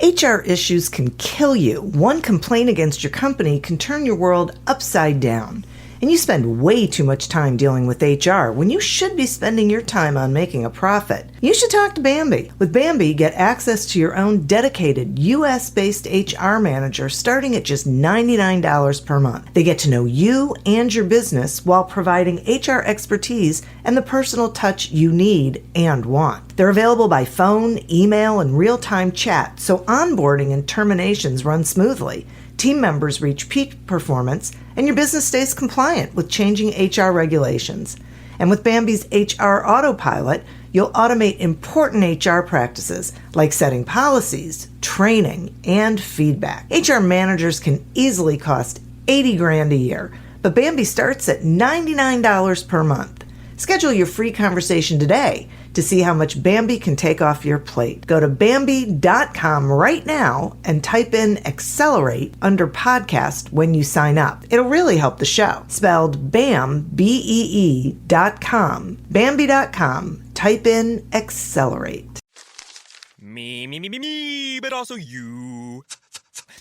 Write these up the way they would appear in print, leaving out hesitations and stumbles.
HR issues can kill you. One complaint against your company can turn your world upside down. And you spend way too much time dealing with HR when you should be spending your time on making a profit. You should talk to Bambi. With Bambi, get access to your own dedicated US-based HR manager starting at just $99 per month. They get to know you and your business while providing HR expertise and the personal touch you need and want. They're available by phone, email, and real-time chat, so onboarding and terminations run smoothly. Team members reach peak performance, and your business stays compliant with changing HR regulations. And with Bambi's HR Autopilot, you'll automate important HR practices like setting policies, training, and feedback. HR managers can easily cost $80,000 a year, but Bambi starts at $99 per month. Schedule your free conversation today to see how much Bambi can take off your plate. Go to Bambi.com right now and type in Accelerate under podcast when you sign up. It'll really help the show. Spelled BAM, BEE.com. Bambi.com. Type in Accelerate. Me, but also you.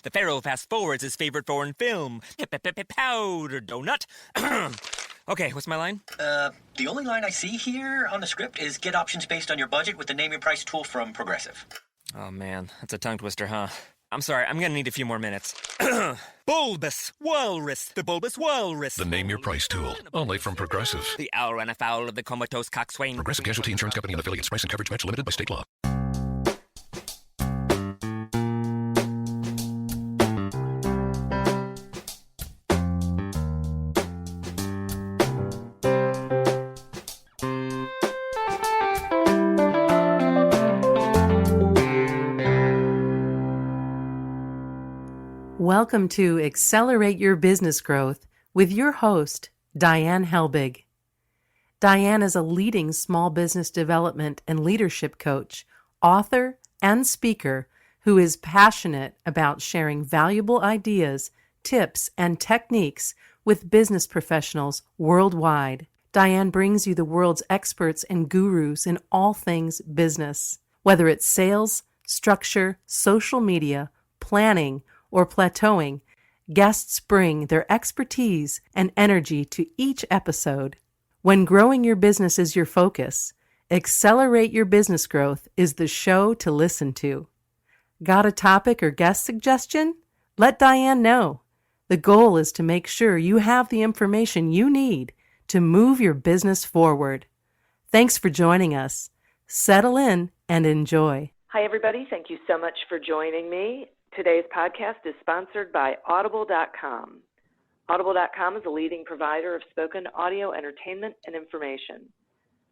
The Pharaoh fast forwards his favorite foreign film, Powder Donut. Okay, what's my line? The only line I see here on the script is get options based on your budget with the Name Your Price tool from Progressive. Oh man, that's a tongue twister, huh? I'm sorry, I'm gonna need a few more minutes. Bulbous Walrus, the Bulbous Walrus. The Name Your Price tool, only from Progressive. The owl ran afoul of the comatose coxswain. Progressive Casualty Insurance Company and affiliates. Price and coverage match limited by state law. Welcome to Accelerate Your Business Growth with your host, Diane Helbig. Diane is a leading small business development and leadership coach, author, and speaker who is passionate about sharing valuable ideas, tips, and techniques with business professionals worldwide. Diane brings you the world's experts and gurus in all things business. Whether it's sales, structure, social media, planning, or plateauing, guests bring their expertise and energy to each episode. When growing your business is your focus, Accelerate Your Business Growth is the show to listen to. Got a topic or guest suggestion? Let Diane know. The goal is to make sure you have the information you need to move your business forward. Thanks for joining us. Settle in and enjoy. Hi, everybody. Thank you so much for joining me. Today's podcast is sponsored by Audible.com. Audible.com is a leading provider of spoken audio entertainment and information.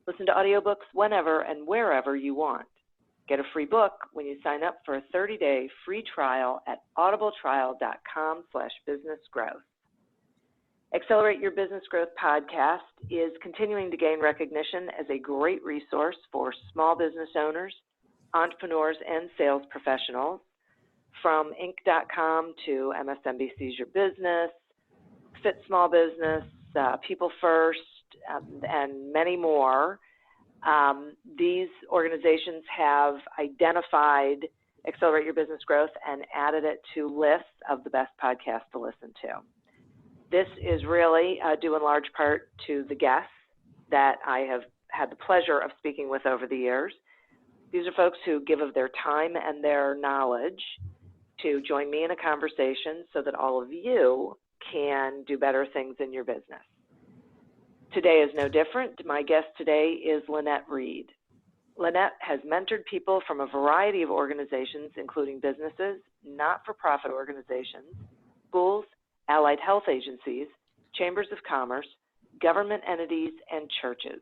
Listen to audiobooks whenever and wherever you want. Get a free book when you sign up for a 30-day free trial at audibletrial.com/businessgrowth. Accelerate Your Business Growth podcast is continuing to gain recognition as a great resource for small business owners, entrepreneurs, and sales professionals. From Inc.com to MSNBC's Your Business, Fit Small Business, People First, and many more. These organizations have identified Accelerate Your Business Growth and added it to lists of the best podcasts to listen to. This is really due in large part to the guests that I have had the pleasure of speaking with over the years. These are folks who give of their time and their knowledge to join me in a conversation so that all of you can do better things in your business. Today is no different. My guest today is Lynette Reed. Lynette has mentored people from a variety of organizations, including businesses, not-for-profit organizations, schools, allied health agencies, chambers of commerce, government entities, and churches.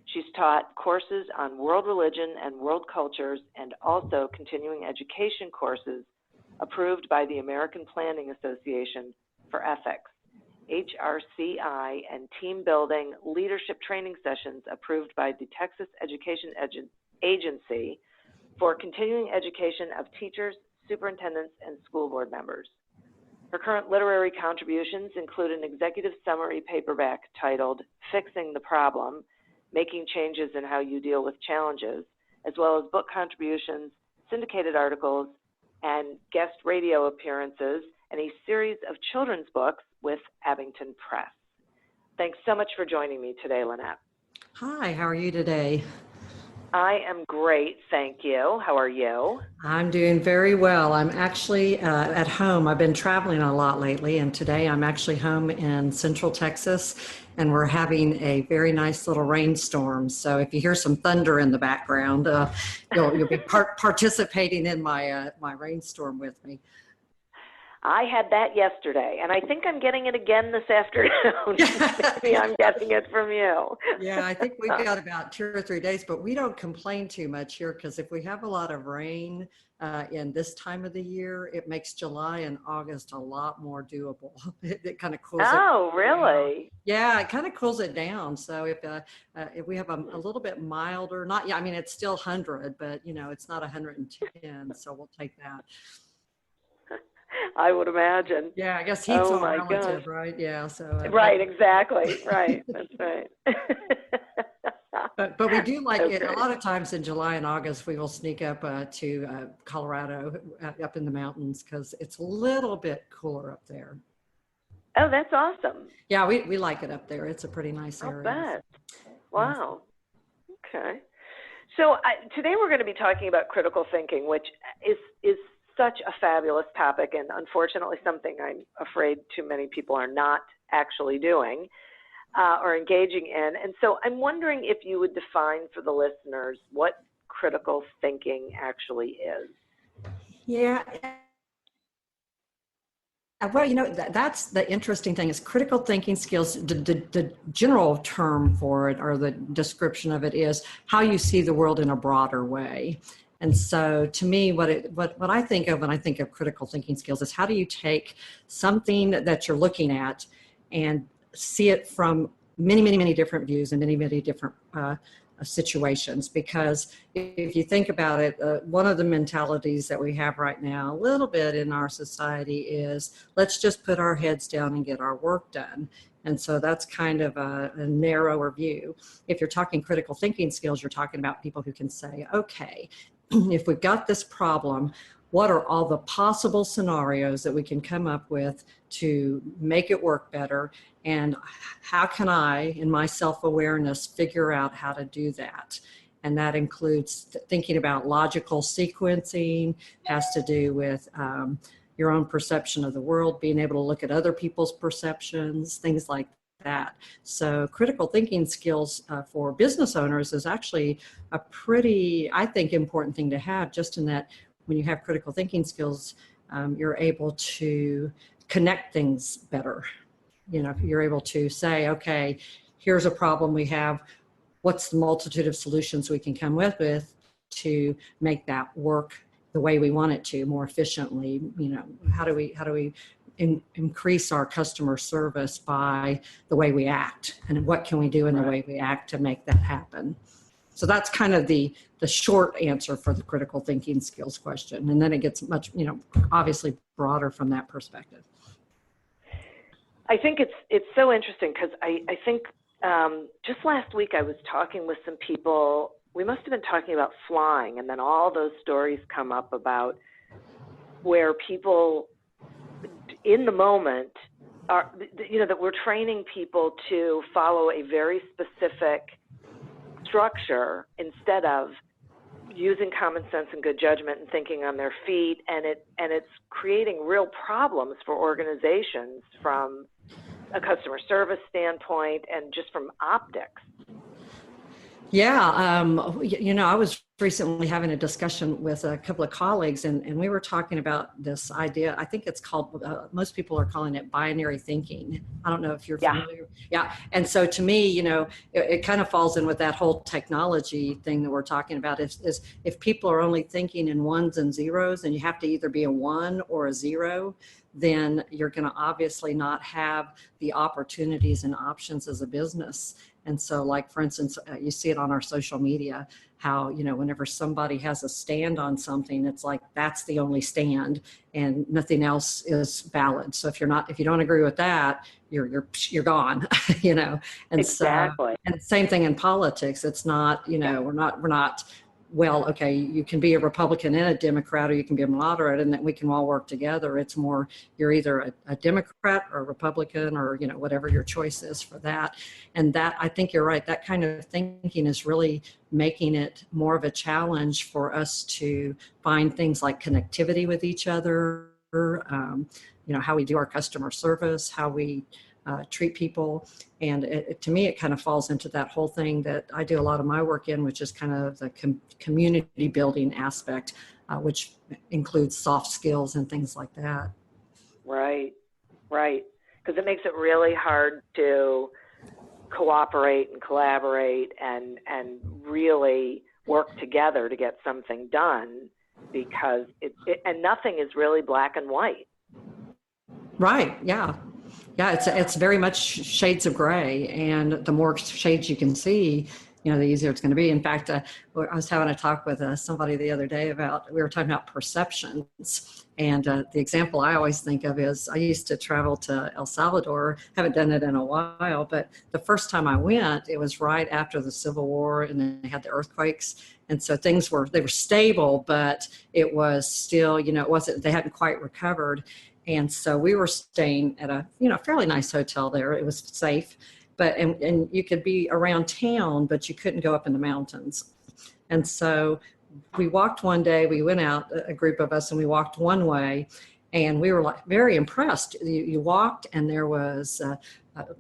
She's taught courses on world religion and world cultures and also continuing education courses approved by the American Planning Association for Ethics, HRCI, and team building leadership training sessions approved by the Texas Education Agency for continuing education of teachers, superintendents, and school board members. Her current literary contributions include an executive summary paperback titled Fixing the Problem, Making Changes in How You Deal with Challenges, as well as book contributions, syndicated articles, and guest radio appearances, and a series of children's books with Abington Press. Thanks so much for joining me today, Lynette. Hi, how are you today? I am great, thank you. How are you? I'm doing very well. I'm actually at home. I've been traveling a lot lately, and today I'm actually home in Central Texas, and we're having a very nice little rainstorm. So if you hear some thunder in the background, you'll be participating in my my rainstorm with me. I had that yesterday, and I think I'm getting it again this afternoon. Maybe I'm getting it from you. Yeah, I think we've got about 2 or 3 days, but we don't complain too much here because if we have a lot of rain in this time of the year, it makes July and August a lot more doable. It kind of cools it. Oh, really? Yeah, it kind of cools it down. So if we have a little bit milder, not, yeah, I mean, it's still 100, but you know, it's not 110, so we'll take that. I would imagine. Yeah, I guess heat's all relative, gosh. right? Yeah, so. Right, exactly. Right, that's right. But we do like it. Okay. A lot of times in July and August, we will sneak up to Colorado, up in the mountains, because it's a little bit cooler up there. Oh, that's awesome. Yeah, we like it up there. It's a pretty nice area. I'll bet. Wow. Okay. So today we're going to be talking about critical thinking, which is such a fabulous topic, and unfortunately something I'm afraid too many people are not actually doing or engaging in. And so I'm wondering if you would define for the listeners what critical thinking actually is. Yeah. Well, you know, that's the interesting thing is critical thinking skills. The general term for it, or the description of it, is how you see the world in a broader way. And so to me, what I think of when I think of critical thinking skills is how do you take something that you're looking at and see it from many, many, many different views and many, many different situations. Because if you think about it, one of the mentalities that we have right now, a little bit in our society, is let's just put our heads down and get our work done. And so that's kind of a narrower view. If you're talking critical thinking skills, you're talking about people who can say, okay, if we've got this problem, what are all the possible scenarios that we can come up with to make it work better? And how can I, in my self-awareness, figure out how to do that? And that includes thinking about logical sequencing, has to do with your own perception of the world, being able to look at other people's perceptions, things like that. So critical thinking skills for business owners is actually a pretty, I think, important thing to have, just in that when you have critical thinking skills, you're able to connect things better. You know, you're able to say, okay, here's a problem we have. What's the multitude of solutions we can come with to make that work the way we want it to, more efficiently? You know, how do we increase our customer service by the way we act, and what can we do in the way we act to make that happen? So that's kind of the short answer for the critical thinking skills question. And then it gets much, you know, obviously broader from that perspective. I think it's so interesting because I think just last week I was talking with some people. We must have been talking about flying, and then all those stories come up about where people in the moment are, you know, that we're training people to follow a very specific structure instead of using common sense and good judgment and thinking on their feet, and it's creating real problems for organizations from a customer service standpoint and just from optics. Yeah, you know, I was recently having a discussion with a couple of colleagues, and we were talking about this idea. I think it's called, most people are calling it binary thinking. I don't know if you're familiar. Yeah. And so to me, you know, it kind of falls in with that whole technology thing that we're talking about, is if people are only thinking in ones and zeros, and you have to either be a 1 or a 0, then you're going to obviously not have the opportunities and options as a business. And so, like, for instance, you see it on our social media, how, you know, whenever somebody has a stand on something, it's like that's the only stand and nothing else is valid. So if you don't agree with that, you're gone, you know. And exactly. So, and same thing in politics. It's not, you know, we're not well, okay, you can be a Republican and a Democrat, or you can be a moderate, and that we can all work together. It's more, you're either a Democrat or a Republican, or, you know, whatever your choice is for that. And that, I think you're right, that kind of thinking is really making it more of a challenge for us to find things like connectivity with each other, you know, how we do our customer service, how we treat people. And to me, it kind of falls into that whole thing that I do a lot of my work in, which is kind of the community building aspect, which includes soft skills and things like that. Right, right. Because it makes it really hard to cooperate and collaborate and really work together to get something done, because and nothing is really black and white. Right. Yeah. Yeah. It's very much shades of gray, and the more shades you can see, you know, the easier it's going to be. In fact, I was having a talk with somebody the other day we were talking about perceptions. And the example I always think of is I used to travel to El Salvador, haven't done it in a while, but the first time I went, it was right after the Civil War, and then they had the earthquakes. And so they were stable, but it was still, you know, they hadn't quite recovered. And so we were staying at a, you know, fairly nice hotel there. It was safe, but, and you could be around town, but you couldn't go up in the mountains. And so we walked one day, we went out, a group of us, and we walked one way, and we were like very impressed. You walked, and there was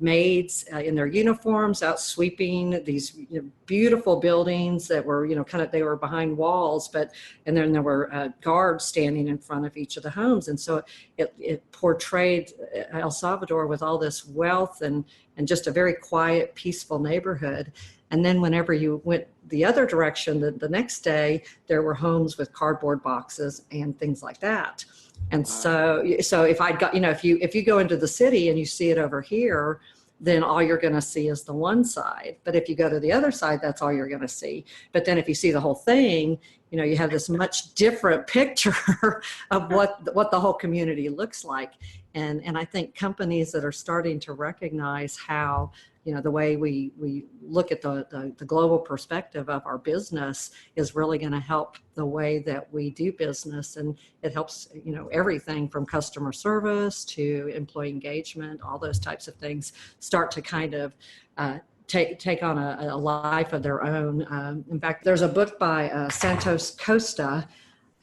maids in their uniforms out sweeping these, you know, beautiful buildings that were, you know, they were behind walls, and then there were guards standing in front of each of the homes. And so it portrayed El Salvador with all this wealth and just a very quiet, peaceful neighborhood. And then whenever you went the other direction, the next day, there were homes with cardboard boxes and things like that. And so if I'd got, you know, if you go into the city and you see it over here, then all you're going to see is the one side. But if you go to the other side, that's all you're going to see. But then if you see the whole thing, you know, you have this much different picture of what the whole community looks like. And I think companies that are starting to recognize how, you know, the way we look at the global perspective of our business is really going to help the way that we do business. And it helps, you know, everything from customer service to employee engagement, all those types of things start to kind of take on a life of their own. In fact, there's a book by Santos Costa,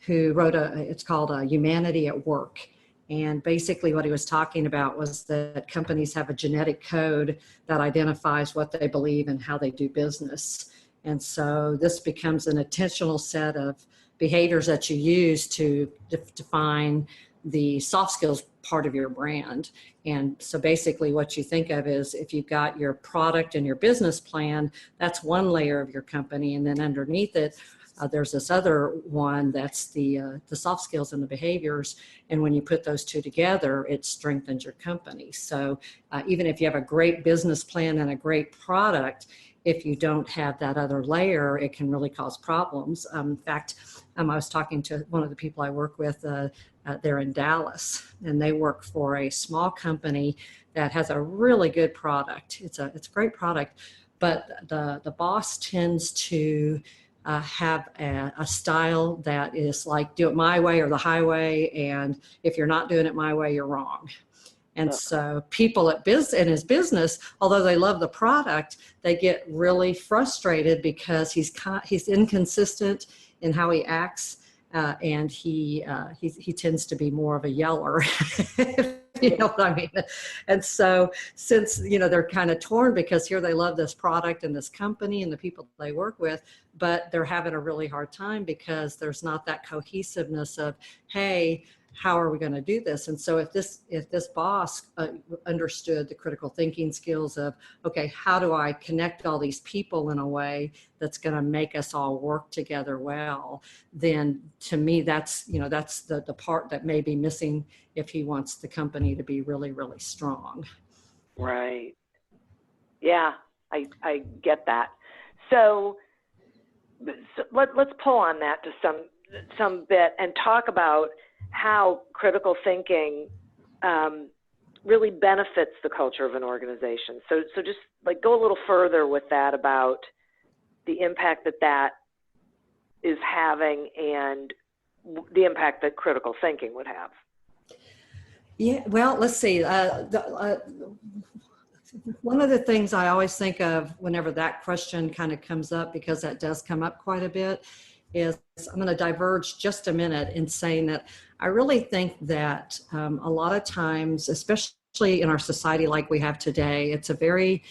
who wrote it's called Humanity at Work. And basically what he was talking about was that companies have a genetic code that identifies what they believe and how they do business. And so this becomes an intentional set of behaviors that you use to define the soft skills part of your brand. And so basically what you think of is, if you've got your product and your business plan, that's one layer of your company. And then underneath it, there's this other one that's the soft skills and the behaviors. And when you put those two together, it strengthens your company. So even if you have a great business plan and a great product, if you don't have that other layer, it can really cause problems. In fact, I was talking to one of the people I work with there in Dallas, and they work for a small company that has a really good product. It's a great product, but the boss tends to have a style that is like, do it my way or the highway, and if you're not doing it my way, you're wrong. And so people in his business, although they love the product, they get really frustrated because he's inconsistent in how he acts, and he tends to be more of a yeller. You know what I mean? And so since, you know, they're kind of torn, because here they love this product and this company and the people they work with, but they're having a really hard time because there's not that cohesiveness of, hey, how are we going to do this? And so if this boss understood the critical thinking skills of, okay, how do I connect all these people in a way that's going to make us all work together well, then to me, that's, you know, that's the part that may be missing if he wants the company to be really, really strong. Right. Yeah, I get that. So let's pull on that to some bit and talk about how critical thinking really benefits the culture of an organization. So just like go a little further with that about the impact that is having and the impact that critical thinking would have? Yeah, well, let's see. One of the things I always think of whenever that question kind of comes up, because that does come up quite a bit, is I'm going to diverge just a minute in saying that I really think that a lot of times, especially in our society like we have today, it's a very,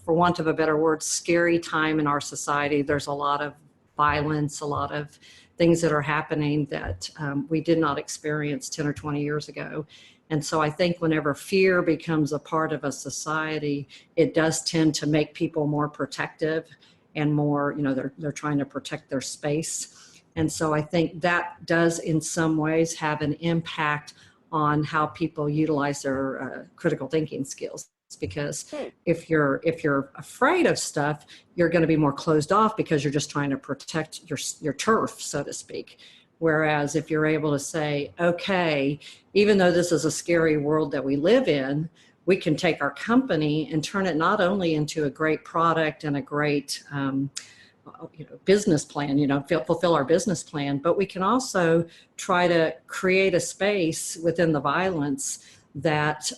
for want of a better word, scary time in our society. There's a lot of violence, a lot of things that are happening that we did not experience 10 or 20 years ago. And so I think whenever fear becomes a part of a society, it does tend to make people more protective and more, they're trying to protect their space. And so I think that does in some ways have an impact on how people utilize their critical thinking skills. Because if you're afraid of stuff, you're going to be more closed off because you're just trying to protect your turf, so to speak. Whereas if you're able to say, okay, even though this is a scary world that we live in, we can take our company and turn it not only into a great product and a great business plan, fulfill our business plan, but we can also try to create a space within the violence that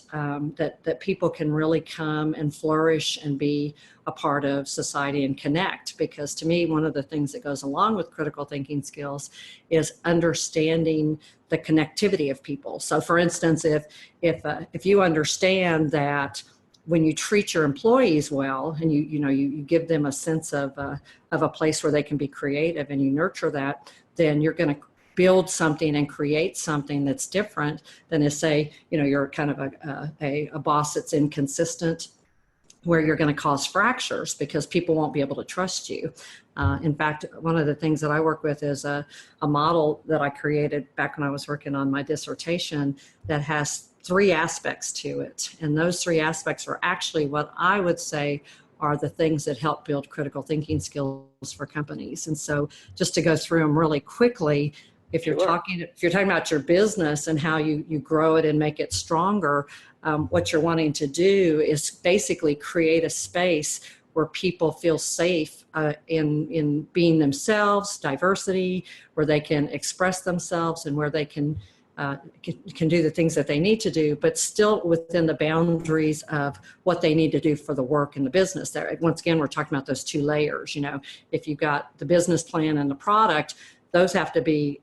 people can really come and flourish and be a part of society and connect. Because to me, one of the things that goes along with critical thinking skills is understanding the connectivity of people. So for instance, if you understand that when you treat your employees well and you give them a sense of a place where they can be creative and you nurture that, then you're going to build something and create something that's different than to say, you're kind of a boss that's inconsistent, where you're going to cause fractures because people won't be able to trust you. In fact, one of the things that I work with is a model that I created back when I was working on my dissertation that has 3 aspects to it. And those 3 aspects are actually what I would say are the things that help build critical thinking skills for companies. And so just to go through them really quickly, if you're talking about your business and how you grow it and make it stronger, what you're wanting to do is basically create a space where people feel safe in being themselves, diversity, where they can express themselves and where they can do the things that they need to do, but still within the boundaries of what they need to do for the work and the business. There, once again, we're talking about those 2 layers. If you've got the business plan and the product, those have to be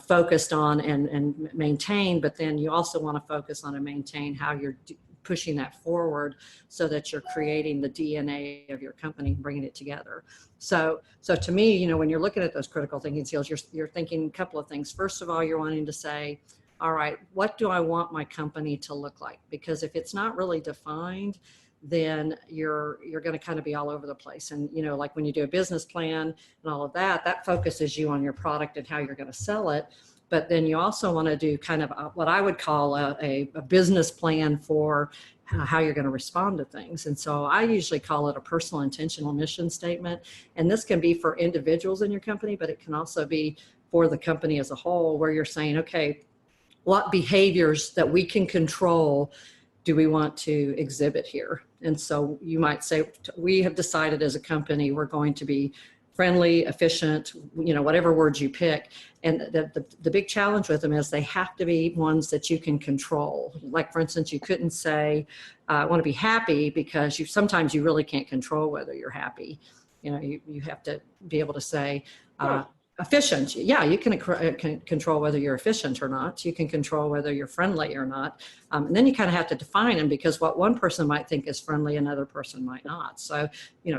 focused on and maintained, but then you also want to focus on and maintain how you're pushing that forward so that you're creating the DNA of your company, bringing it together. So to me, when you're looking at those critical thinking skills, you're thinking a couple of things. First of all, you're wanting to say, all right, what do I want my company to look like? Because if it's not really defined, then you're going to kind of be all over the place. And, like when you do a business plan and all of that focuses you on your product and how you're going to sell it. But then you also want to do kind of what I would call a business plan for how you're going to respond to things. And so I usually call it a personal intentional mission statement. And this can be for individuals in your company, but it can also be for the company as a whole, where you're saying, okay, what behaviors that we can control do we want to exhibit here? And so you might say, we have decided as a company, we're going to be friendly, efficient, whatever words you pick. And the big challenge with them is they have to be ones that you can control. Like, for instance, you couldn't say, I want to be happy, because sometimes you really can't control whether you're happy. You have to be able to say, efficient. Yeah, you can control whether you're efficient or not. You can control whether you're friendly or not. And then you kind of have to define them, because what one person might think is friendly, another person might not. So,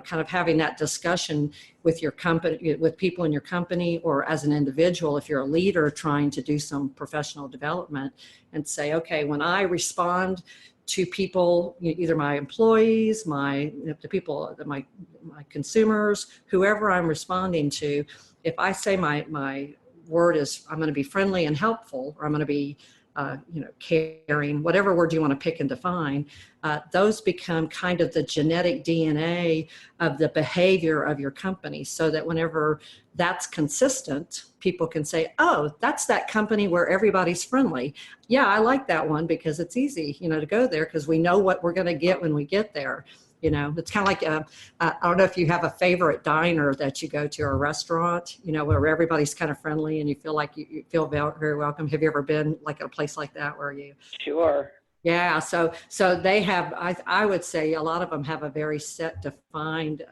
kind of having that discussion with your company, with people in your company, or as an individual, if you're a leader trying to do some professional development, and say, okay, when I respond to people, either my employees, the people, my consumers, whoever I'm responding to, if I say my word is, I'm going to be friendly and helpful, or I'm going to be, caring, whatever word you want to pick and define, those become kind of the genetic DNA of the behavior of your company, so that whenever that's consistent, people can say, oh, that's that company where everybody's friendly. Yeah, I like that one because it's easy, to go there, because we know what we're going to get when we get there. It's kind of like, I don't know if you have a favorite diner that you go to, or a restaurant, where everybody's kind of friendly and you feel like you feel very welcome. Have you ever been like at a place like that where you? Sure. Yeah. So they have, I would say a lot of them have a very set, defined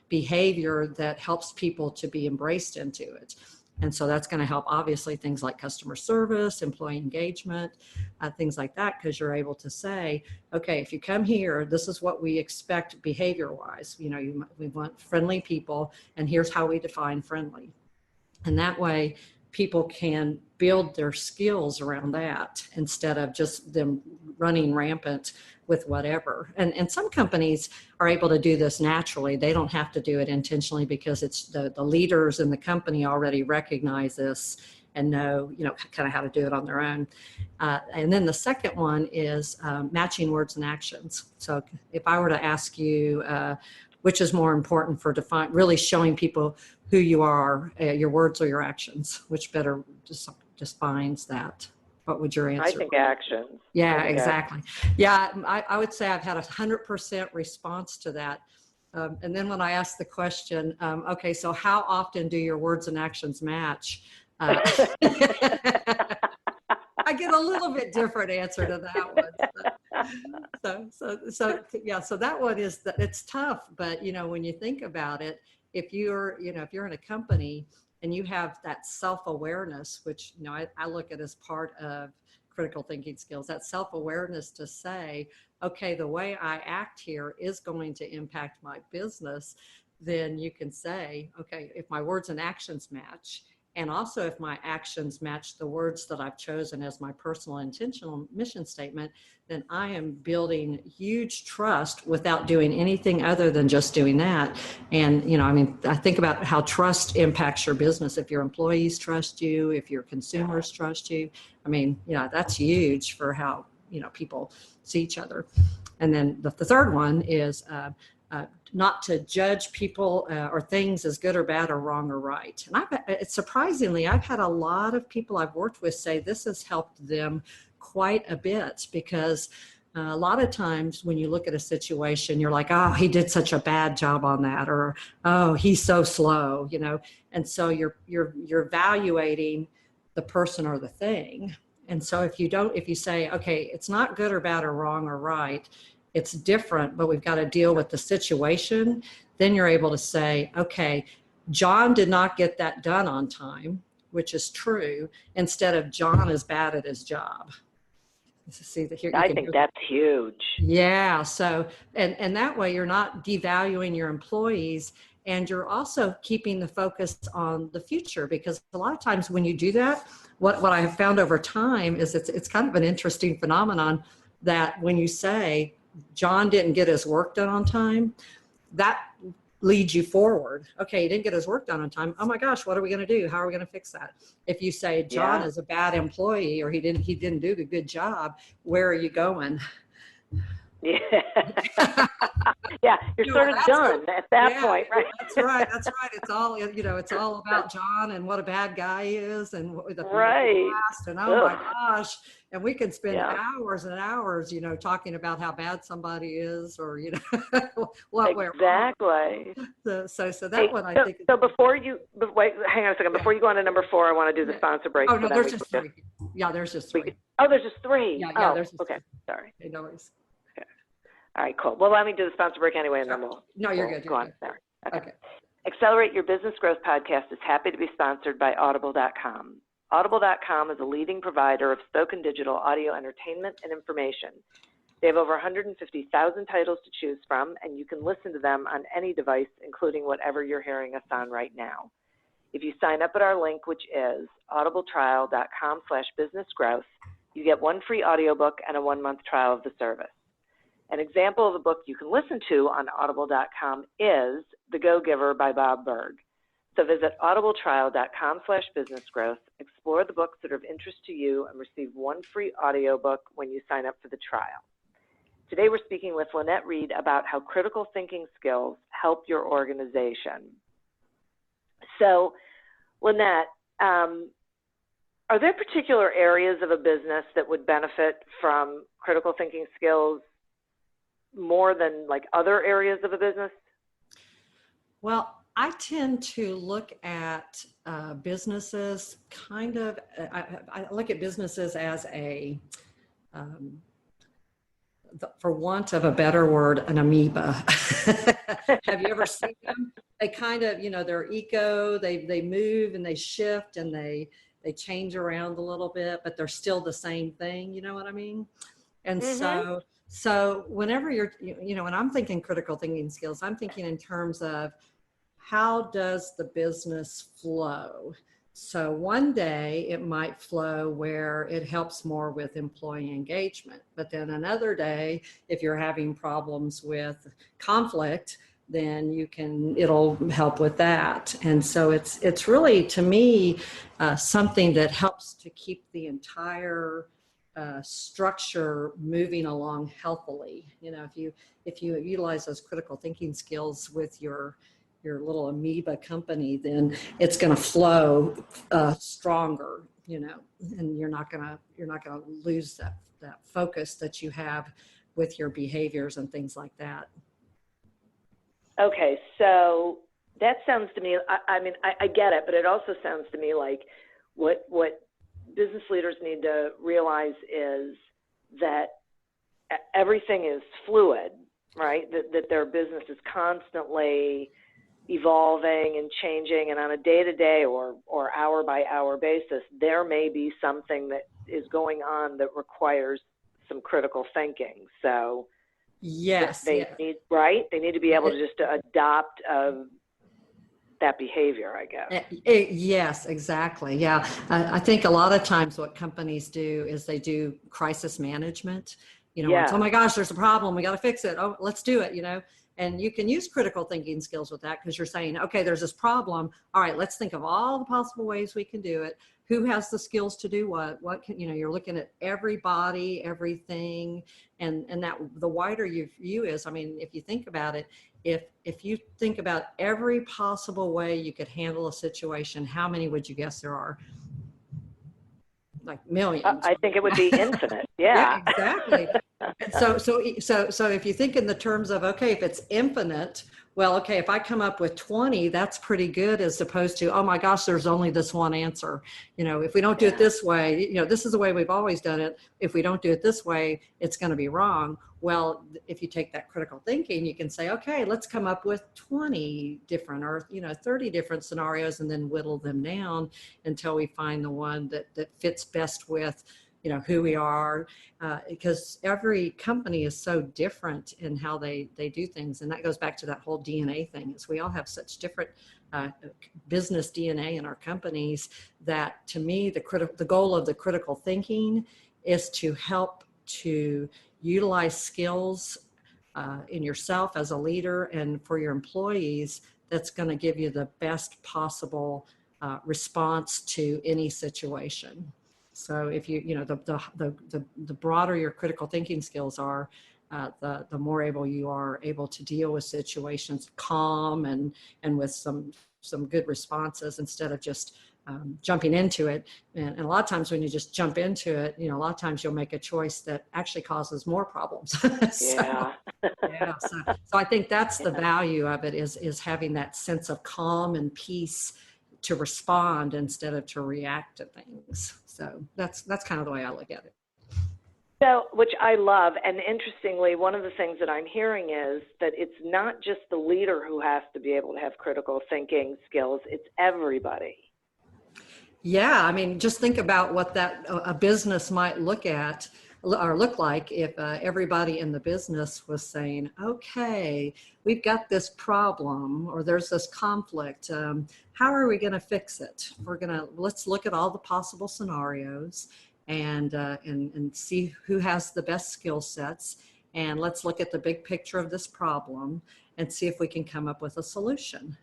behavior that helps people to be embraced into it. And so that's going to help, obviously, things like customer service, employee engagement, things like that, because you're able to say, okay, if you come here, this is what we expect behavior-wise. We want friendly people, and here's how we define friendly. And that way, people can build their skills around that instead of just them running rampant with whatever. And some companies are able to do this naturally. They don't have to do it intentionally because it's the leaders in the company already recognize this and know, kind of how to do it on their own. And then the second one is matching words and actions. So if I were to ask you, which is more important for really showing people who you are, your words or your actions, which better defines that? What would your answer I think be? actions. Yeah, exactly. Yeah, I would say I've had 100% response to that. And then when I asked the question, okay, so how often do your words and actions match? I get a little bit different answer to that one. So that one is that it's tough, but when you think about it, if you're in a company and you have that self-awareness, which I look at as part of critical thinking skills, that self-awareness to say, okay, the way I act here is going to impact my business, then you can say, okay, if my words and actions match, and also if my actions match the words that I've chosen as my personal intentional mission statement, then I am building huge trust without doing anything other than just doing that. And, I think about how trust impacts your business. If your employees trust you, if your consumers trust you, that's huge for how, people see each other. And then the third one is not to judge people or things as good or bad or wrong or right. And surprisingly, I've had a lot of people I've worked with say this has helped them quite a bit, because a lot of times when you look at a situation, you're like, oh, he did such a bad job on that, or oh, he's so slow, and so you're evaluating the person or the thing. And so if you say, okay, it's not good or bad or wrong or right, it's different, but we've got to deal with the situation, then you're able to say, okay, John did not get that done on time, which is true, instead of John is bad at his job. I think that's huge. Yeah. So, and that way you're not devaluing your employees, and you're also keeping the focus on the future, because a lot of times when you do that, what I have found over time is it's kind of an interesting phenomenon that when you say John didn't get his work done on time, that leads you forward. Okay, he didn't get his work done on time. Oh my gosh, what are we going to do? How are we going to fix that? If you say John is a bad employee, or he didn't do a good job, where are you going? Yeah. Yeah, you're sort of done at that point, right? That's right. It's all about John and what a bad guy he is, and what the past, and oh my gosh, and we can spend hours and hours, talking about how bad somebody is, or what we're exactly. So that one, I think. So wait, hang on a second. Before you go on to number 4, I want to do the sponsor break. Oh no, there's just 3. Yeah, there's just 3. There's just 3. Yeah, there's just 3. Sorry. Okay, no worries. All right, cool. Well, let me do the sponsor break anyway, and then you're good. Go on there. Okay. Accelerate Your Business Growth podcast is happy to be sponsored by Audible.com. Audible.com is a leading provider of spoken digital audio entertainment and information. They have over 150,000 titles to choose from, and you can listen to them on any device, including whatever you're hearing us on right now. If you sign up at our link, which is audibletrial.com/businessgrowth, you get 1 free audiobook and a 1-month trial of the service. An example of a book you can listen to on audible.com is The Go-Giver by Bob Berg. So visit audibletrial.com/businessgrowth, explore the books that are of interest to you, and receive 1 free audiobook when you sign up for the trial. Today we're speaking with Lynette Reed about how critical thinking skills help your organization. So, Lynette, are there particular areas of a business that would benefit from critical thinking skills more than like other areas of a business? Well, I tend to look at businesses I look at businesses as for want of a better word, an amoeba. Have you ever seen them? They kind of, they're eco, they move and they shift and they change around a little bit, but they're still the same thing. You know what I mean? And so whenever when I'm thinking critical thinking skills, I'm thinking in terms of how does the business flow? So one day it might flow where it helps more with employee engagement, but then another day, if you're having problems with conflict, then it'll help with that. And so it's really, to me, something that helps to keep the entire structure moving along healthily. If you utilize those critical thinking skills with your little amoeba company, then it's going to flow stronger, and you're not going to lose that focus that you have with your behaviors and things like that. Okay, so that sounds to me, I get it, but it also sounds to me like what business leaders need to realize is that everything is fluid, right? That their business is constantly evolving and changing, and on a day-to-day or hour-by-hour basis, there may be something that is going on that requires some critical thinking. So yes, they need, right? They need to be able to just adopt that behavior, I guess. Yes, exactly. Yeah. I think a lot of times what companies do is they do crisis management. It's, oh my gosh, there's a problem. We got to fix it. Oh, let's do it, And you can use critical thinking skills with that, because you're saying, okay, there's this problem. All right, let's think of all the possible ways we can do it. Who has the skills to do what? What can, you're looking at everybody, everything. And that the wider your view is, if you think about it, if you think about every possible way you could handle a situation, how many would you guess there are? Like millions. I think it would be infinite. Yeah, exactly. So if you think in the terms of, okay, if it's infinite, well, okay, if I come up with 20, that's pretty good, as opposed to, oh my gosh, there's only this one answer. If we don't do it this way, this is the way we've always done it. If we don't do it this way, it's going to be wrong. Well, if you take that critical thinking, you can say, okay, let's come up with 20 different or 30 different scenarios, and then whittle them down until we find the one that fits best with who we are, because every company is so different in how they do things. And that goes back to that whole DNA thing, is we all have such different business DNA in our companies, that to me, the goal of the critical thinking is to help to utilize skills in yourself as a leader and for your employees that's going to give you the best possible response to any situation. So if the broader your critical thinking skills are, the more you are able to deal with situations calm and with some good responses, instead of just jumping into it. And a lot of times when you just jump into it, a lot of times you'll make a choice that actually causes more problems. So I think that's the value of it, is having that sense of calm and peace to respond instead of to react to things. So that's kind of the way I look at it. So, which I love. And interestingly, one of the things that I'm hearing is that it's not just the leader who has to be able to have critical thinking skills, it's everybody. Yeah, just think about what a business might look like if everybody in the business was saying, okay, we've got this problem, or there's this conflict. How are we going to fix it? Let's look at all the possible scenarios and see who has the best skill sets. And let's look at the big picture of this problem and see if we can come up with a solution.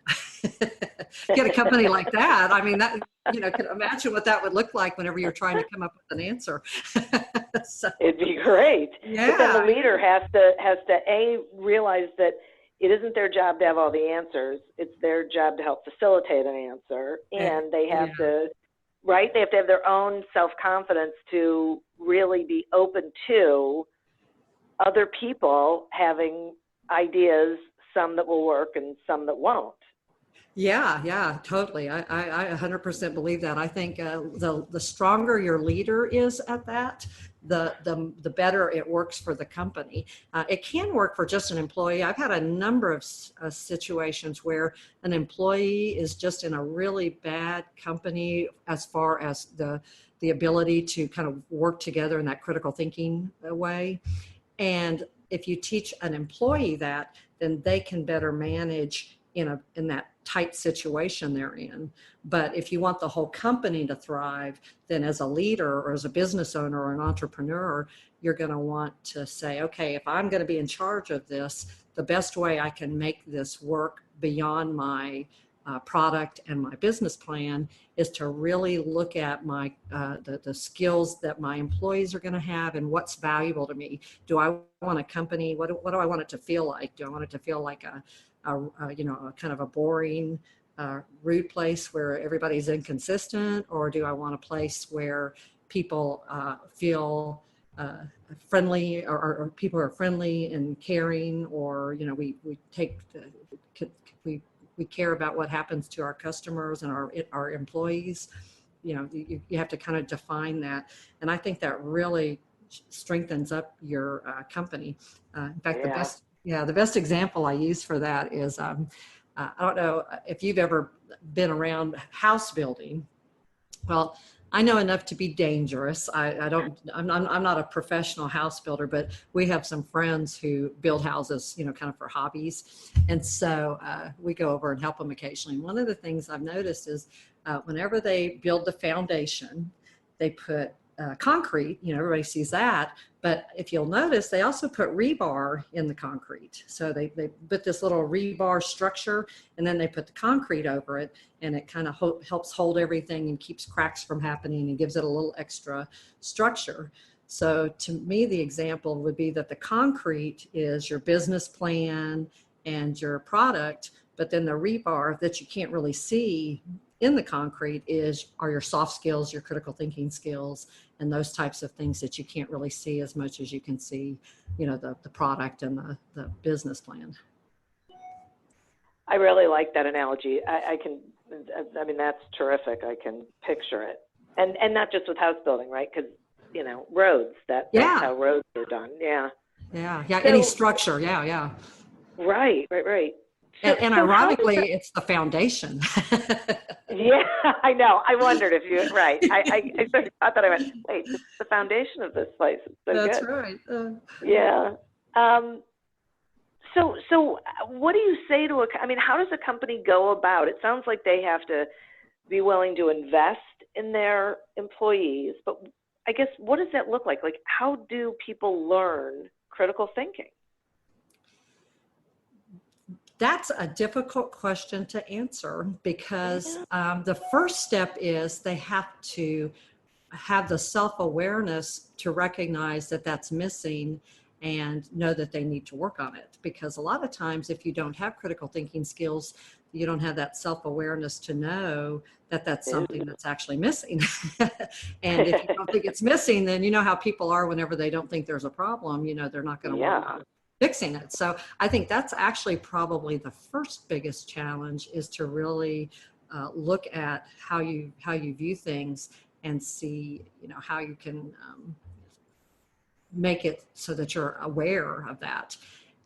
Get a company like that. Can imagine what that would look like whenever you're trying to come up with an answer. So, it'd be great. Yeah. But then the leader has to realize that it isn't their job to have all the answers. It's their job to help facilitate an answer, and they have to, right? They have to have their own self-confidence to really be open to other people having ideas, some that will work and some that won't. Yeah, totally. I 100% believe that. I think the stronger your leader is at that, the better it works for the company. It can work for just an employee. I've had a number of situations where an employee is just in a really bad company as far as the ability to kind of work together in that critical thinking way. And if you teach an employee that, then they can better manage in that tight situation they're in. But if you want the whole company to thrive, then as a leader or as a business owner or an entrepreneur, you're going to want to say, okay, if I'm going to be in charge of this, the best way I can make this work beyond my product and my business plan is to really look at my the skills that my employees are going to have and what's valuable to me. Do I want a company? What do I want it to feel like? Do I want it to feel like a kind of a boring, rude place where everybody's inconsistent, or do I want a place where people feel friendly, or people are friendly and caring, or we care about what happens to our customers and our employees. You have to kind of define that, and I think that really strengthens up your company. In fact, the best example I use for that is I don't know if you've ever been around house building. Well, I know enough to be dangerous. I'm not a professional house builder, but we have some friends who build houses, kind of for hobbies. And so we go over and help them occasionally. And one of the things I've noticed is whenever they build the foundation, they put concrete, everybody sees that. But if you'll notice, they also put rebar in the concrete. So they put this little rebar structure, and then they put the concrete over it, and it kind of helps hold everything and keeps cracks from happening and gives it a little extra structure. So to me, the example would be that the concrete is your business plan and your product, but then the rebar that you can't really see in the concrete are your soft skills, your critical thinking skills, and those types of things that you can't really see as much as you can see, the product and the business plan. I really like that analogy. I mean, that's terrific. I can picture it. And not just with house building, right? Because, roads, that's how roads are done. Yeah. Yeah. So, any structure. Yeah. Right. And ironically, it's the foundation. Yeah, I know. I wondered if you, right. I thought that I went, wait, it's the foundation of this place. It's so That's good. right. Yeah. So what do you say to how does a company go about it? Sounds like they have to be willing to invest in their employees, but I guess, what does that look like? Like, how do people learn critical thinking? That's a difficult question to answer because the first step is they have to have the self-awareness to recognize that that's missing and know that they need to work on it. Because a lot of times, if you don't have critical thinking skills, you don't have that self-awareness to know that that's something that's actually missing. And if you don't think it's missing, then you know how people are whenever they don't think there's a problem, they're not going to work on fixing it. So I think that's actually probably the first biggest challenge, is to really look at how you view things and see, how you can make it so that you're aware of that.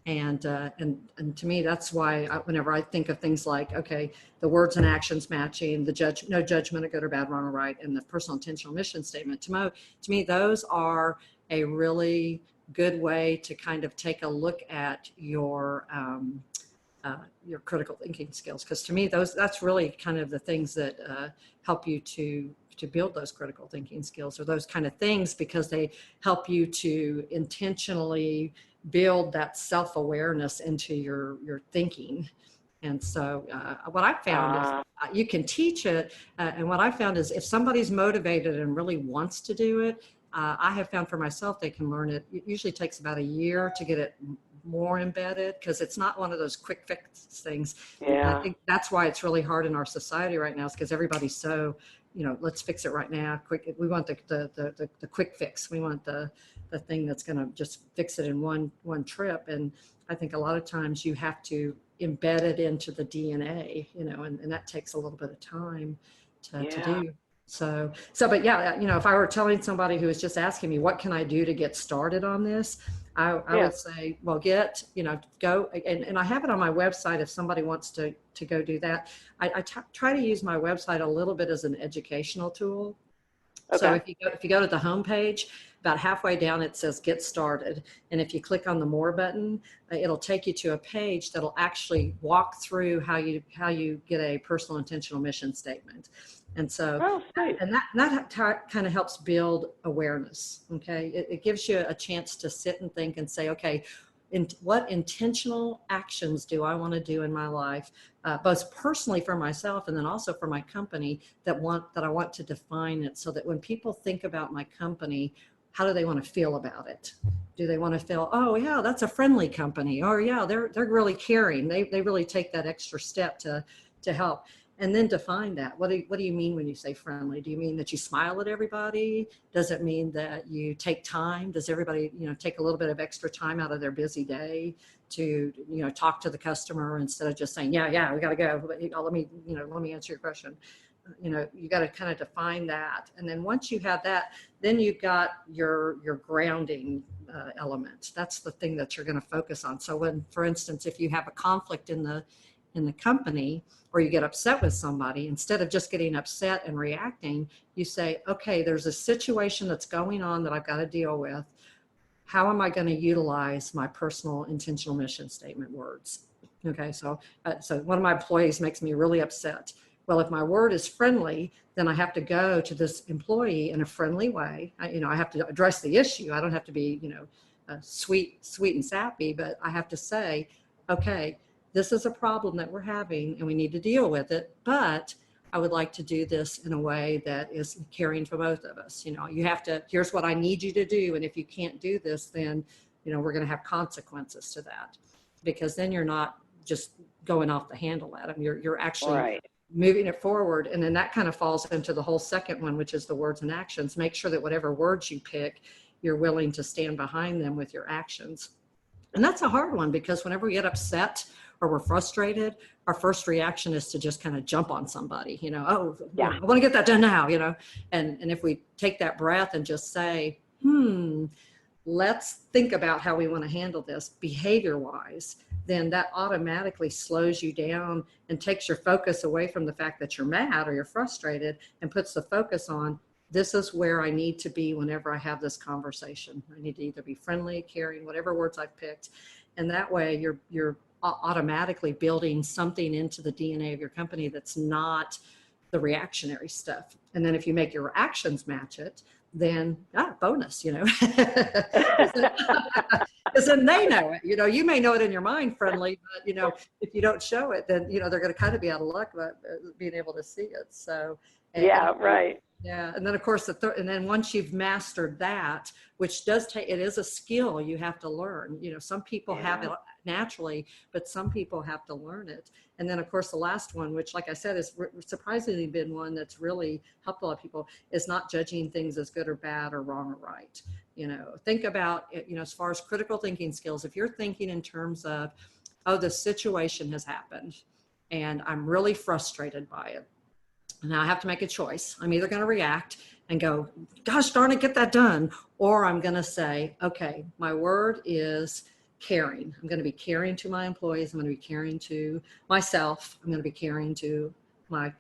And to me, that's why whenever I think of things like, okay, the words and actions matching, no judgment of good or bad, wrong or right, and the personal intentional mission statement, to me, those are a really good way to kind of take a look at your critical thinking skills. Because to me, that's really kind of the things that help you to build those critical thinking skills, or those kind of things, because they help you to intentionally build that self-awareness into your thinking. And so what I found is you can teach it. And what I found is if somebody's motivated and really wants to do it, I have found for myself, they can learn it. It usually takes about a year to get it more embedded, because it's not one of those quick fix things. Yeah. I think that's why it's really hard in our society right now, is because everybody's so let's fix it right now. Quick. We want the quick fix. We want the thing that's going to just fix it in one trip. And I think a lot of times you have to embed it into the DNA, and that takes a little bit of time to do. But yeah, if I were telling somebody who was just asking me, what can I do to get started on this? I would say, well, go, and I have it on my website if somebody wants to go do that. I try to use my website a little bit as an educational tool. Okay. So if you go to the homepage, about halfway down it says Get Started, and if you click on the More button, it'll take you to a page that'll actually walk through how you get a personal intentional mission statement. And so, that kind of helps build awareness. Okay, it gives you a chance to sit and think and say, okay, what intentional actions do I want to do in my life, both personally for myself and then also for my company, that I want to define it, so that when people think about my company, how do they want to feel about it? Do they want to feel, oh yeah, that's a friendly company, or yeah, they're really caring. They really take that extra step to help. And then define that. What do you mean when you say friendly? Do you mean that you smile at everybody? Does it mean that you take time? Does everybody, take a little bit of extra time out of their busy day to, talk to the customer instead of just saying, yeah, we got to go. But let me answer your question. You got to kind of define that. And then once you have that, then you've got your grounding element. That's the thing that you're going to focus on. So when, for instance, if you have a conflict in the company, or you get upset with somebody, instead of just getting upset and reacting, you say, okay, there's a situation that's going on that I've got to deal with. How am I going to utilize my personal intentional mission statement words? Okay, so one of my employees makes me really upset. Well, if my word is friendly, then I have to go to this employee in a friendly way. I have to address the issue. I don't have to be, sweet and sappy, but I have to say, okay, this is a problem that we're having and we need to deal with it, but I would like to do this in a way that is caring for both of us. Here's what I need you to do. And if you can't do this, then, we're going to have consequences to that, because then you're not just going off the handle at them. You're actually moving it forward. And then that kind of falls into the whole second one, which is the words and actions. Make sure that whatever words you pick, you're willing to stand behind them with your actions. And that's a hard one, because whenever we get upset or we're frustrated, our first reaction is to just kind of jump on somebody, I want to get that done now, and if we take that breath and just say, let's think about how we want to handle this behavior wise, then that automatically slows you down and takes your focus away from the fact that you're mad or you're frustrated, and puts the focus on, this is where I need to be whenever I have this conversation. I need to either be friendly, caring, whatever words I've picked. And that way you're automatically building something into the DNA of your company that's not the reactionary stuff. And then if you make your actions match it, then bonus, because then they know it. You may know it in your mind friendly, but if you don't show it, then they're going to kind of be out of luck about being able to see it. So yeah, and then of course and then once you've mastered that, which does take, it is a skill you have to learn. Some people have it naturally, but some people have to learn it. And then of course the last one, which like I said is surprisingly been one that's really helped a lot of people, is not judging things as good or bad or wrong or right. Think about as far as critical thinking skills, if you're thinking in terms of, oh, this situation has happened and I'm really frustrated by it. Now I have to make a choice. I'm either going to react and go, gosh darn it, get that done. Or I'm going to say, okay, my word is caring. I'm going to be caring to my employees. I'm going to be caring to myself. I'm going to be caring to my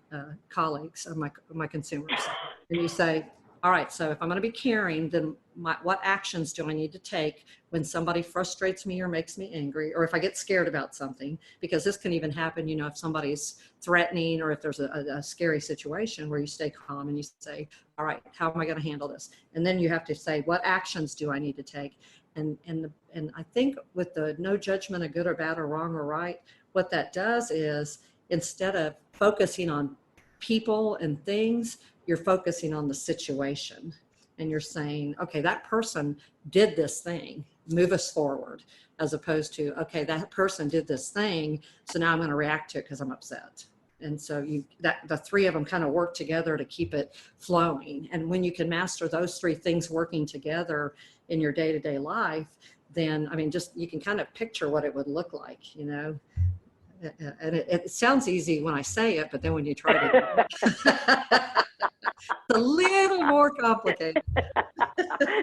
colleagues, or my consumers. And you say, all right, so if I'm going to be caring, then what actions do I need to take when somebody frustrates me or makes me angry, or if I get scared about something? Because this can even happen, if somebody's threatening, or if there's a scary situation, where you stay calm and you say, all right, how am I going to handle this? And then you have to say, what actions do I need to take? And I think with the no judgment of good or bad or wrong or right, what that does is, instead of focusing on people and things, you're focusing on the situation, and you're saying, okay, that person did this thing, move us forward, as opposed to, okay, that person did this thing, so now I'm going to react to it because I'm upset. And so the three of them kind of work together to keep it flowing. And when you can master those three things working together in your day-to-day life, then, I mean, just, you can kind of picture what it would look like, you know. And it sounds easy when I say it, but then when you try to, it's a little more complicated.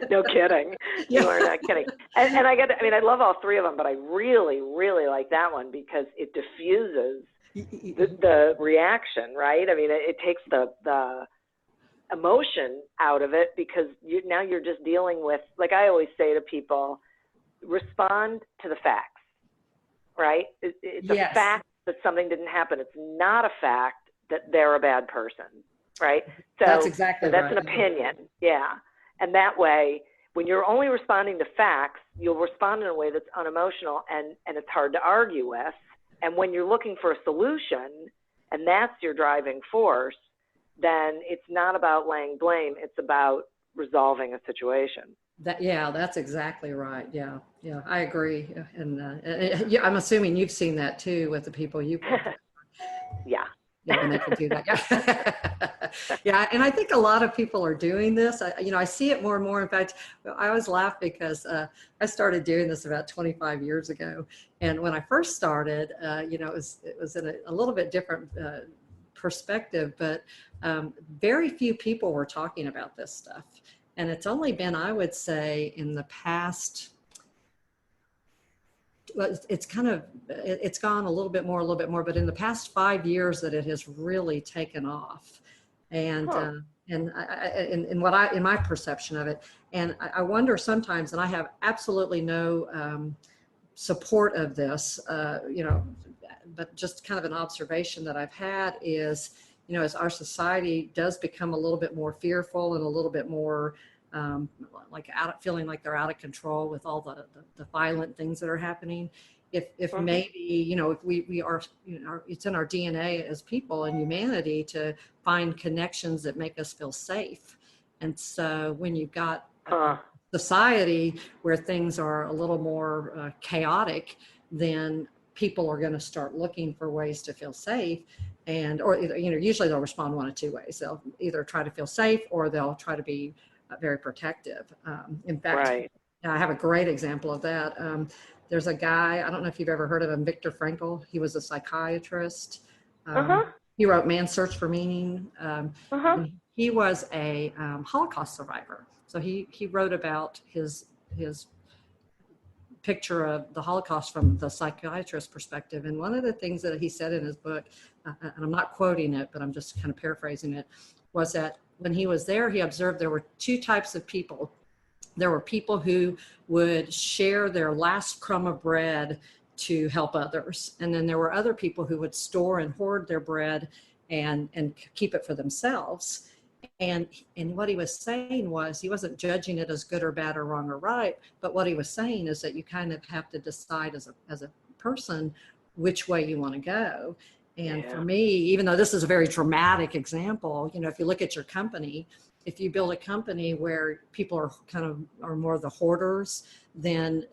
No kidding. Yeah. You are not kidding. And I love all three of them, but I really, really like that one because it diffuses the reaction, right? I mean, it takes the emotion out of it because now you're just dealing with, like I always say to people, respond to the facts. Right? It's Yes. a fact that something didn't happen. It's not a fact that they're a bad person, right? So That's exactly that's right. an opinion, yeah. And that way, when you're only responding to facts, you'll respond in a way that's unemotional and it's hard to argue with. And when you're looking for a solution, and that's your driving force, then it's not about laying blame. It's about resolving a situation. That's exactly right. Yeah, I agree. And I'm assuming you've seen that too with the people you work with. Yeah. Yeah, and they can do that. Yeah. Yeah, and I think a lot of people are doing this. I see it more and more. In fact, I always laugh because I started doing this about 25 years ago. And when I first started, it was in a little bit different perspective, but very few people were talking about this stuff. And it's only been, I would say, in the past, well, it's gone a little bit more, but in the past 5 years that it has really taken off. And, in my perception of it. And I wonder sometimes, and I have absolutely no support of this, but just kind of an observation that I've had is, as our society does become a little bit more fearful and a little bit more feeling like they're out of control with all the violent things that are happening. If maybe, if we are, it's in our DNA as people and humanity to find connections that make us feel safe. And so when you've got a society where things are a little more chaotic, then people are going to start looking for ways to feel safe. Or usually they'll respond one of two ways. They'll either try to feel safe or they'll try to be very protective. In fact, Right. I have a great example of that. There's a guy, I don't know if you've ever heard of him, Viktor Frankl. He was a psychiatrist. He wrote Man's Search for Meaning. And he was a Holocaust survivor. So he wrote about his picture of the Holocaust from the psychiatrist's perspective. And one of the things that he said in his book, and I'm not quoting it, but I'm just kind of paraphrasing it, was that when he was there, he observed there were two types of people. There were people who would share their last crumb of bread to help others. And then there were other people who would store and hoard their bread and keep it for themselves. And what he was saying was, he wasn't judging it as good or bad or wrong or right, but what he was saying is that you kind of have to decide as a person which way you want to go. And for me, even though this is a very dramatic example, if you look at your company, if you build a company where people are more the hoarders, then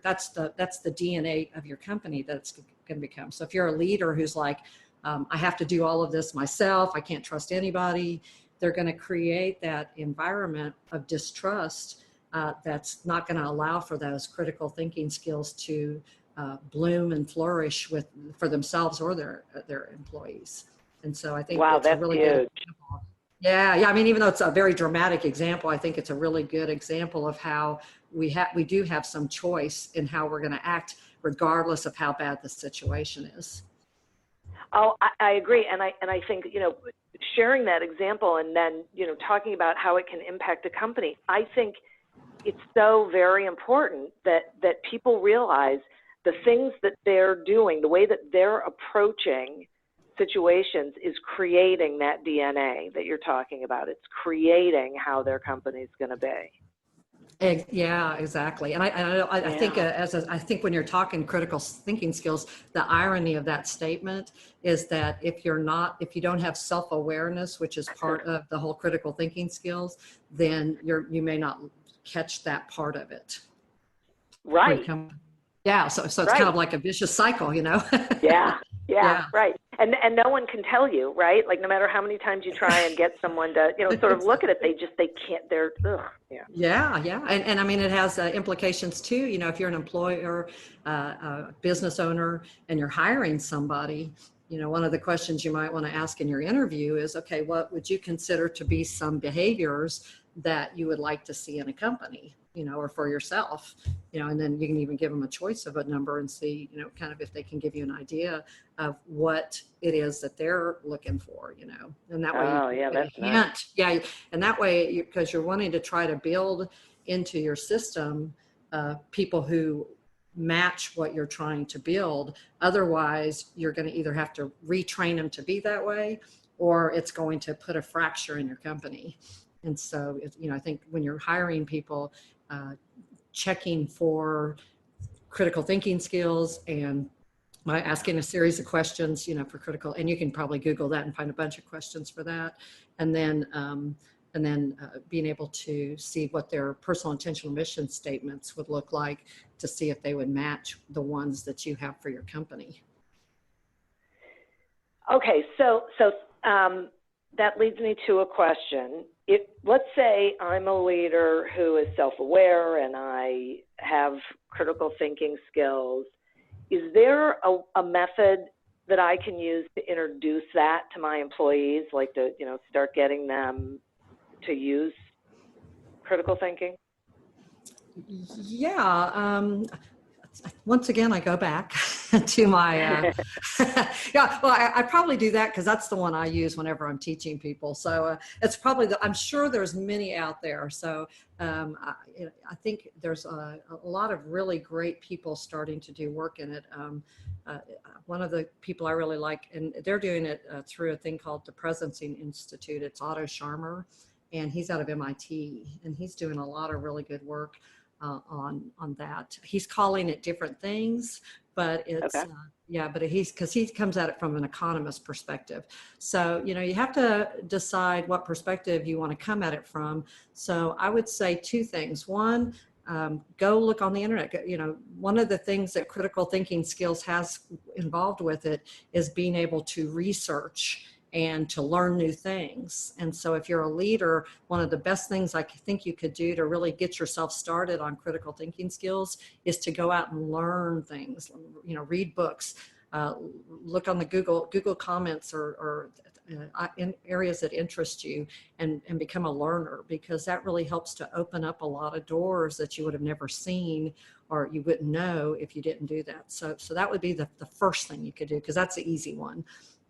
that's the DNA of your company that's going to become. So if you're a leader who's like, I have to do all of this myself, I can't trust anybody, they're going to create that environment of distrust that's not going to allow for those critical thinking skills to bloom and flourish for themselves or their employees. And so I think that's a really good example. Yeah. I mean, even though it's a very dramatic example, I think it's a really good example of how we do have some choice in how we're going to act, regardless of how bad the situation is. Oh, I agree. And I think, sharing that example and then, talking about how it can impact a company, I think it's so very important that people realize the things that they're doing, the way that they're approaching situations is creating that DNA that you're talking about. It's creating how their company's going to be. Yeah, exactly. And I think I think when you're talking critical thinking skills, the irony of that statement is that if you don't have self-awareness, which is part of the whole critical thinking skills, then you may not catch that part of it. Right. Yeah. So it's kind of like a vicious cycle, Yeah, right. And no one can tell you, right? Like no matter how many times you try and get someone to, sort of look at it, they can't, they're, ugh, yeah. Yeah. And I mean, it has implications too. If you're an employer, a business owner, and you're hiring somebody, one of the questions you might want to ask in your interview is, okay, what would you consider to be some behaviors that you would like to see in a company, or for yourself, and then you can even give them a choice of a number and see, kind of if they can give you an idea of what it is that they're looking for, and that way, that's nice. And that way, because you're wanting to try to build into your system people who match what you're trying to build. Otherwise, you're going to either have to retrain them to be that way, or it's going to put a fracture in your company. And so, I think when you're hiring people, checking for critical thinking skills and by asking a series of questions, for critical, and you can probably Google that and find a bunch of questions for that. And then being able to see what their personal intentional mission statements would look like to see if they would match the ones that you have for your company. Okay, so that leads me to a question. Let's say I'm a leader who is self-aware and I have critical thinking skills. Is there a method that I can use to introduce that to my employees, like to, start getting them to use critical thinking? Yeah. Once again, I go back to my, I probably do that because that's the one I use whenever I'm teaching people. So it's probably, I'm sure there's many out there. So I think there's a lot of really great people starting to do work in it. One of the people I really like, and they're doing it through a thing called the Presencing Institute. It's Otto Scharmer, and he's out of MIT, and he's doing a lot of really good work on that. He's calling it different things, but it's okay. But because he comes at it from an economist perspective. So you have to decide what perspective you want to come at it from. So I would say two things. One, go look on the internet. One of the things that critical thinking skills has involved with it is being able to research and to learn new things. And so if you're a leader, one of the best things I think you could do to really get yourself started on critical thinking skills is to go out and learn things, read books, look on the Google comments or in areas that interest you and become a learner, because that really helps to open up a lot of doors that you would have never seen or you wouldn't know if you didn't do that. So that would be the first thing you could do, because that's the easy one.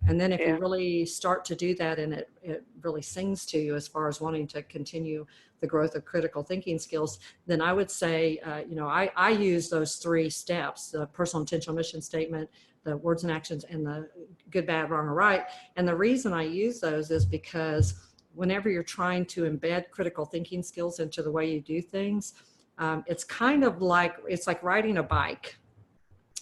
And then if you really start to do that and it really sings to you as far as wanting to continue the growth of critical thinking skills, then I would say, I use those three steps: the personal intentional mission statement, the words and actions, and the good, bad, wrong, or right. And the reason I use those is because whenever you're trying to embed critical thinking skills into the way you do things, it's kind of like, it's like riding a bike.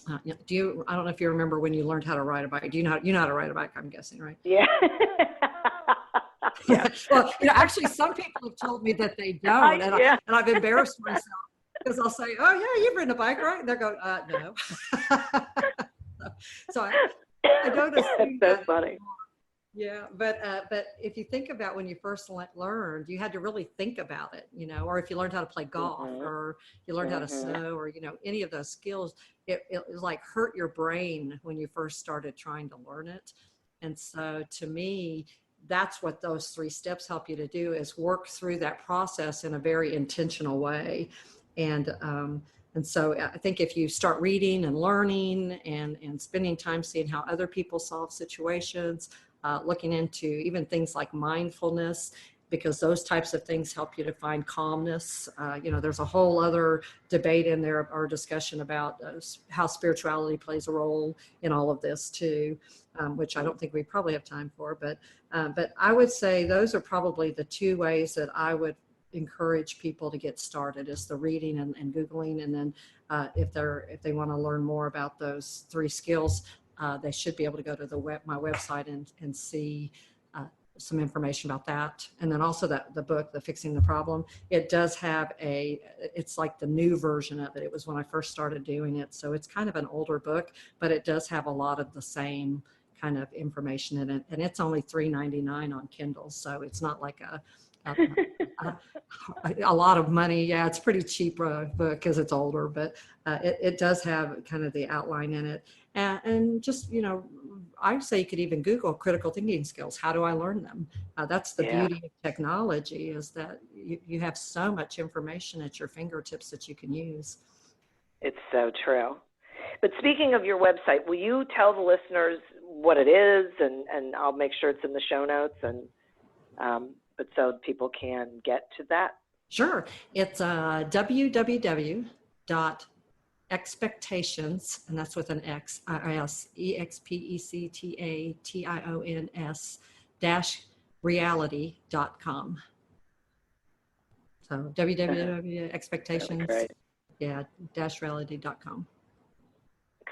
I don't know if you remember when you learned how to ride a bike. You know how to ride a bike, I'm guessing, right? Yeah. Yeah. Well, actually some people have told me that they don't, and I've embarrassed myself because I'll say, oh yeah, you've ridden a bike, right? And they're going, no. So I don't assume that's so funny. Yeah, but if you think about when you first learned, you had to really think about it, or if you learned how to play golf or you learned how to sew or, any of those skills, it was like hurt your brain when you first started trying to learn it. And so to me, that's what those three steps help you to do, is work through that process in a very intentional way. And so I think if you start reading and learning and spending time seeing how other people solve situations, looking into even things like mindfulness, because those types of things help you to find calmness. There's a whole other debate in there or discussion about how spirituality plays a role in all of this too, which I don't think we probably have time for. But I would say those are probably the two ways that I would encourage people to get started, is the reading and Googling. And then if they want to learn more about those three skills, they should be able to go to my website and see some information about that. And then also the book, The Fixing the Problem, it does have it's like the new version of it. It was when I first started doing it. So it's kind of an older book, but it does have a lot of the same kind of information in it. And it's only $3.99 on Kindle, so it's not like a lot of money. Yeah, it's pretty cheap book because it's older, but it does have kind of the outline in it. And just, I say you could even Google critical thinking skills. How do I learn them? That's the beauty of technology, is that you have so much information at your fingertips that you can use. It's so true. But speaking of your website, will you tell the listeners what it is? And I'll make sure it's in the show notes, but so people can get to that. Sure. It's www.expectations, and that's with an X, expectations -reality.com. So www.expectations -reality.com.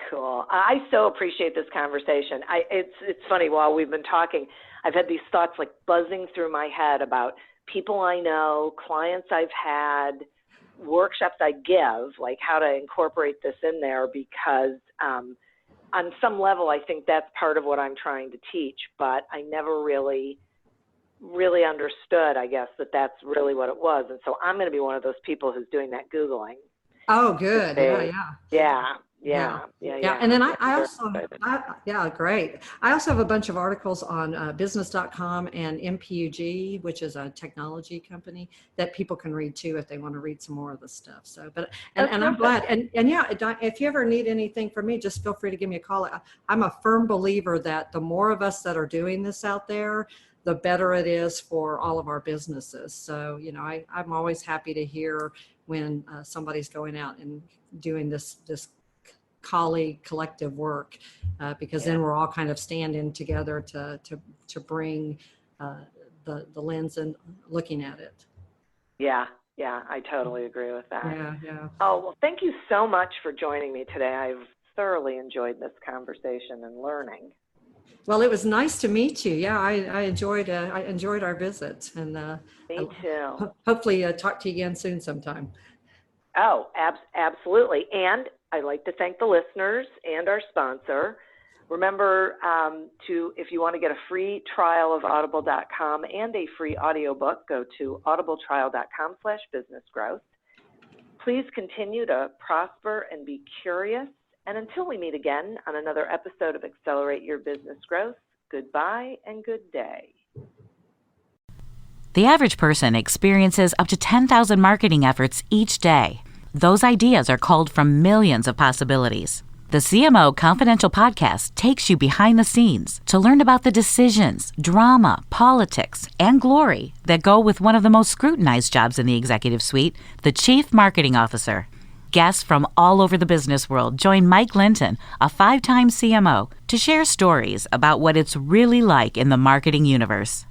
Cool. I so appreciate this conversation. It's funny, while we've been talking, I've had these thoughts like buzzing through my head about people I know, clients I've had, workshops I give, like how to incorporate this in there, because on some level, I think that's part of what I'm trying to teach, but I never really understood, I guess, that that's really what it was. And so I'm going to be one of those people who's doing that Googling. Oh, good. Yeah. And then I also, great. I also have a bunch of articles on business.com and MPUG, which is a technology company, that people can read too if they want to read some more of the stuff. So, and I'm glad. And if you ever need anything from me, just feel free to give me a call. I'm a firm believer that the more of us that are doing this out there, the better it is for all of our businesses. So, I'm always happy to hear when somebody's going out and doing this colleague collective work, because then we're all kind of standing together to bring the lens and looking at it. Yeah, I totally agree with that. Yeah. Oh, well, thank you so much for joining me today. I've thoroughly enjoyed this conversation and learning. Well, it was nice to meet you. Yeah, I enjoyed our visit, and me too. Hopefully talk to you again soon sometime. Oh, absolutely. And I'd like to thank the listeners and our sponsor. Remember if you want to get a free trial of audible.com and a free audiobook, go to audibletrial.com/businessgrowth. Please continue to prosper and be curious. And until we meet again on another episode of Accelerate Your Business Growth, goodbye and good day. The average person experiences up to 10,000 marketing efforts each day. Those ideas are culled from millions of possibilities. The CMO Confidential podcast takes you behind the scenes to learn about the decisions, drama, politics, and glory that go with one of the most scrutinized jobs in the executive suite, the Chief Marketing Officer. Guests from all over the business world join Mike Linton, a 5-time CMO, to share stories about what it's really like in the marketing universe.